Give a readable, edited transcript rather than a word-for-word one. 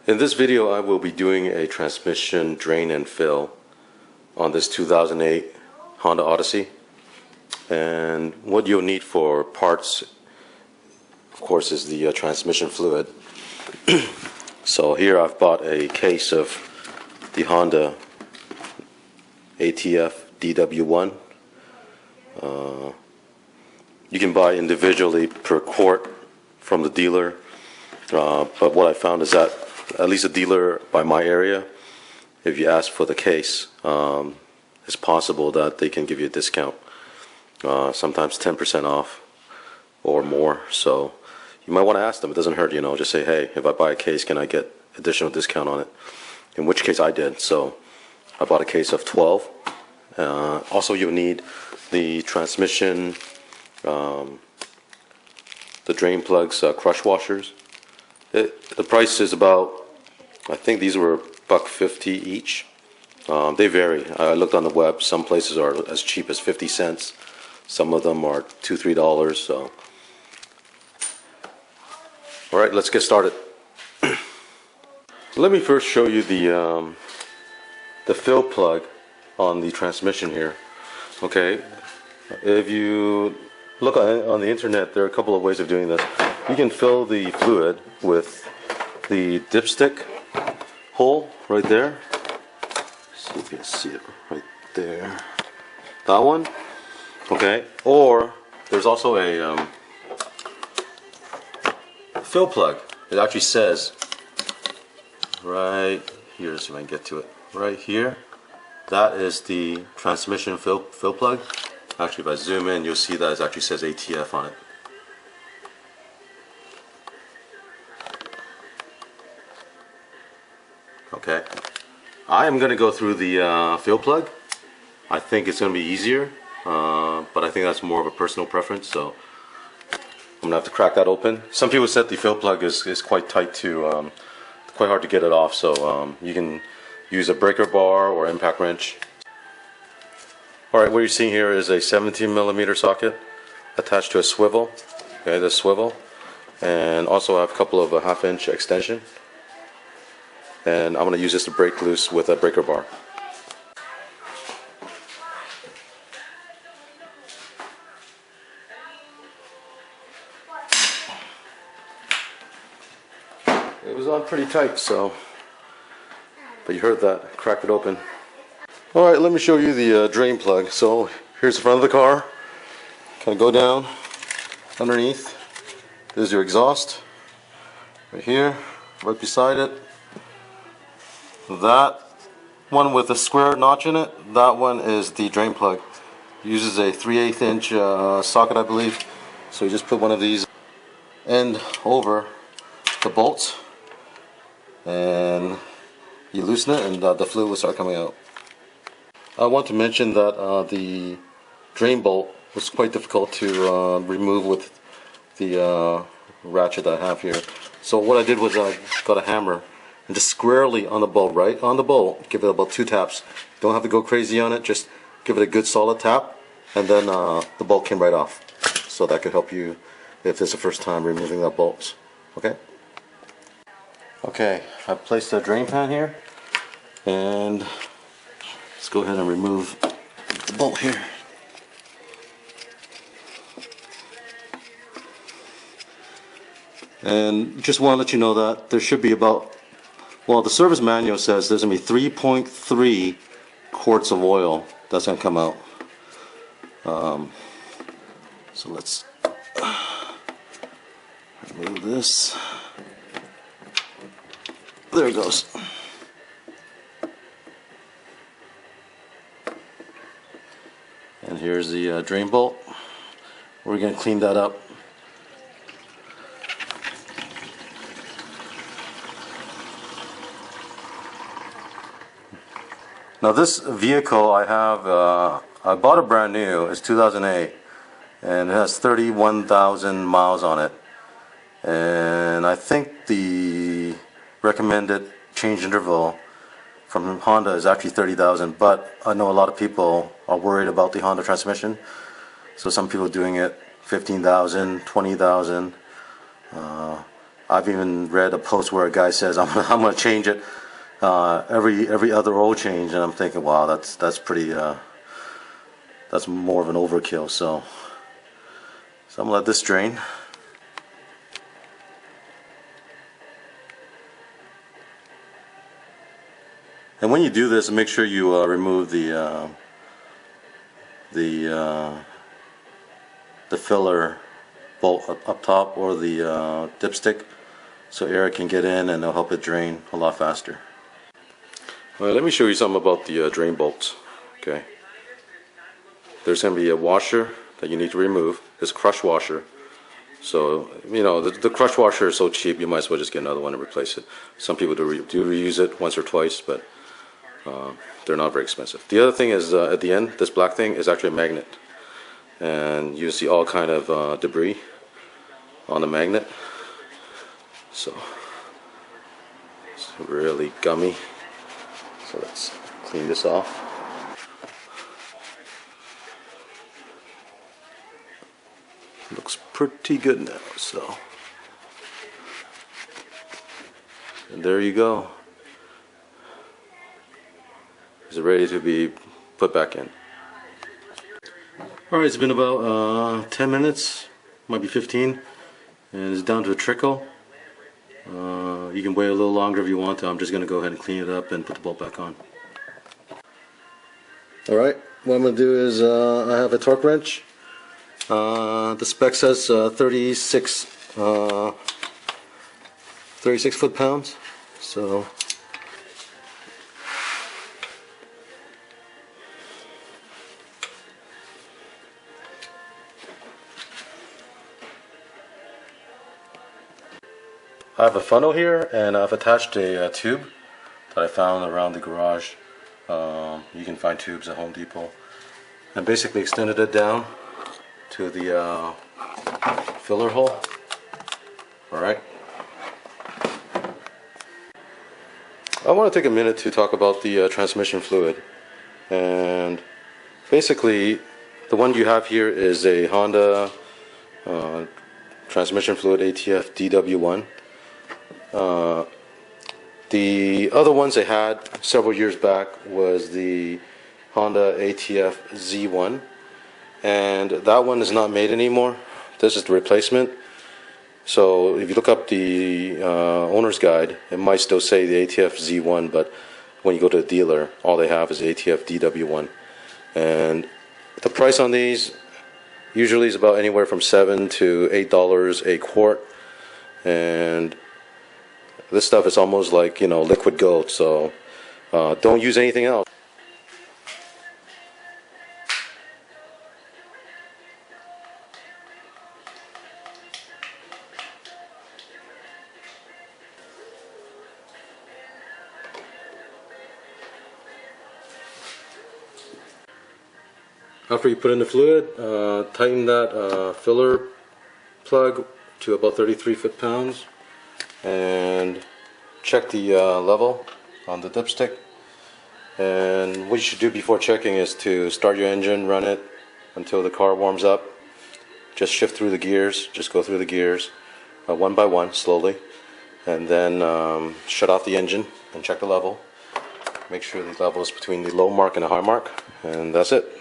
In this video I will be doing a transmission drain and fill on this 2008 Honda Odyssey, and what you'll need for parts of course is the transmission fluid. So here I've bought a case of the Honda ATF DW-1. You can buy individually per quart from the dealer, but what I found is that at least a dealer by my area, if you ask for the case, it's possible that they can give you a discount, sometimes 10% off or more. So you might want to ask them. It doesn't hurt, just say, hey, if I buy a case, can I get additional discount on it? In which case I did. So I bought a case of 12. Also you need the transmission, the drain plugs, crush washers. The price is about, I think these were $1.50 each. They vary. I looked on the web. Some places are as cheap as 50 cents. Some of them are $2, $3. So, all right, let's get started. Let me first show you the fill plug on the transmission here. Okay, if you look on the internet, there are a couple of ways of doing this. You can fill the fluid with the dipstick hole right there. See if you can see it right there. That one. Okay. Or there's also a fill plug. It actually says right here, so I can get to it. Right here. That is the transmission fill plug. Actually, if I zoom in, you'll see that it actually says ATF on it. Okay, I am going to go through the fill plug. I think it's going to be easier, but I think that's more of a personal preference, so I'm going to have to crack that open. Some people said the fill plug is quite tight to, quite hard to get it off, so you can use a breaker bar or impact wrench. Alright, what you're seeing here is a 17mm socket attached to a swivel. Okay, this swivel. And also I have a couple of 1/2 inch extension. And I'm going to use this to break loose with a breaker bar. It was on pretty tight, but you heard that, cracked it open. Alright, let me show you the drain plug. So here's the front of the car. Kind of go down underneath. There's your exhaust right here, right beside it. That one with a square notch in it, that one is the drain plug. It uses a 3/8 inch socket, I believe. So you just put one of these end over the bolts and you loosen it, and the fluid will start coming out. I want to mention that the drain bolt was quite difficult to remove with the ratchet that I have here. So what I did was I got a hammer and just squarely on the bolt, right on the bolt, give it about 2 taps. Don't have to go crazy on it, just give it a good solid tap, and then the bolt came right off. So that could help you if it's the first time removing that bolt. Okay? Okay, I've placed the drain pan here, and let's go ahead and remove the bolt here. And just want to let you know that there should be about, well, the service manual says there's going to be 3.3 quarts of oil that's going to come out. So let's remove this. There it goes. And here's the drain bolt. We're going to clean that up. Now this vehicle I have, I bought it brand new. It's 2008, and it has 31,000 miles on it. And I think the recommended change interval from Honda is actually 30,000, but I know a lot of people are worried about the Honda transmission, so some people are doing it 15,000, 20,000. I've even read a post where a guy says I'm gonna change it every other oil change, and I'm thinking, wow, that's pretty that's more of an overkill. So I'm gonna let this drain. And when you do this, make sure you remove the filler bolt up top, or the dipstick, so air can get in and it'll help it drain a lot faster. Alright, let me show you something about the drain bolts. Okay, there's going to be a washer that you need to remove. This crush washer. So, you know, the crush washer is so cheap, you might as well just get another one and replace it. Some people do reuse it once or twice, but they're not very expensive. The other thing is, at the end, this black thing is actually a magnet, and you see all kind of debris on the magnet. So it's really gummy. So let's clean this off. Looks pretty good now. So, and there you go. Is ready to be put back in. Alright, it's been about 10 minutes, might be 15, and it's down to a trickle. You can wait a little longer if you want to. I'm just going to go ahead and clean it up and put the bolt back on. Alright, what I'm going to do is I have a torque wrench. The spec says 36 foot-pounds. So I have a funnel here, and I've attached a tube that I found around the garage. You can find tubes at Home Depot, and basically extended it down to the filler hole. Alright. I want to take a minute to talk about the transmission fluid. And basically, the one you have here is a Honda transmission fluid ATF DW-1. The other ones they had several years back was the Honda ATF Z1, and that one is not made anymore. This is the replacement. So if you look up the owner's guide, it might still say the ATF Z1, but when you go to the dealer, all they have is ATF DW1. And the price on these usually is about anywhere from $7 to $8 a quart, and this stuff is almost like, you know, liquid gold. So don't use anything else. After you put in the fluid, tighten that filler plug to about 33 foot-pounds, and check the level on the dipstick. And what you should do before checking is to start your engine, run it until the car warms up. Just shift through the gears, just go through the gears one by one, slowly, and then shut off the engine and check the level. Make sure the level is between the low mark and the high mark, and that's it.